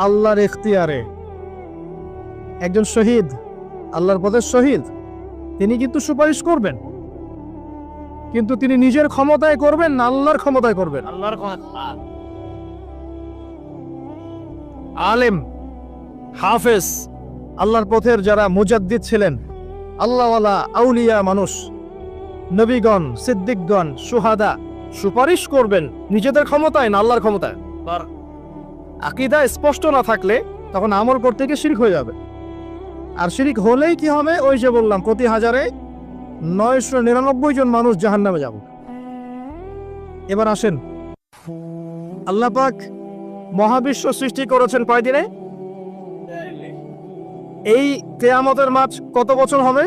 আল্লাহর ইখতিয়ারে একজন শহীদ, আল্লাহর পথে শহীদ, তিনি কিন্তু সুপারিশ করবেন, কিন্তু তিনি নিজের ক্ষমতায় করবেন না আল্লাহর ক্ষমতায় করবেন? আল্লাহর ক্ষমতা। আলেম, হাফেজ, আল্লাহর পথের যারা মুজাদ্দিদ ছিলেন, আল্লাহওয়ালা আউলিয়া মানুষ, নবীগণ, সিদ্দিকগণ, সুহাদা সুপারিশ করবেন নিজেদের ক্ষমতায় না আল্লাহর ক্ষমতায়? আকীদা স্পষ্ট না থাকলে তখন আমল করতে গিয়ে শিরক হয়ে যাবে। আর শিরক হলেই কি হবে? ওই যে বললাম, প্রতি হাজারে 999 জন মানুষ জাহান্নামে যাব। এবার আসেন, আল্লাহ পাক মহাবিশ্ব সৃষ্টি করেছেন কয় দিনে? এই কিয়ামতের মাঠ কত বছর হবে?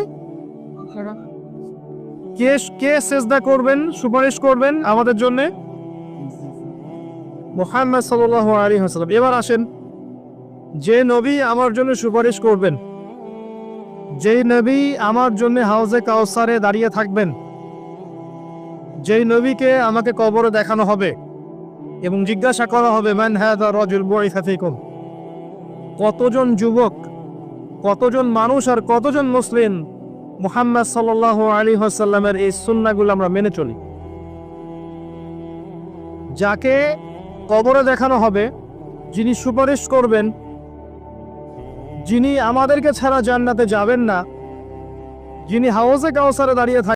কে সেজদা করবেন, সুপারিশ করবেন আমাদের জন্য? মুহাম্মদ সাল্লাল্লাহু আলাইহি ওয়াসাল্লাম। এবার আসেন, যে নবী আমার জন্য সুপারিশ করবেন, যেই নবী আমার জন্য হাউজে কাউসারে দাঁড়িয়ে থাকবেন, যেই নবীকে আমাকে কবরে দেখানো হবে এবং জিজ্ঞাসা করা হবে মান হাযা রাজুল বুইসা ফীকুম, কতজন যুবক, কতজন মানুষ আর কতজন মুসলিম মুহাম্মদ সাল্লাল্লাহু আলাইহি ওয়াসাল্লামের এই সুন্নাহগুলো আমরা মেনে চলি? যাকে কবরে দেখানো হবে, যিনি সুপারিশ করবেন, যিনি আমাদেরকে ছাড়া জান্নাতে যাবেন না, যিনি হাউজে কাউসারে দাঁড়িয়ে থাকবেন,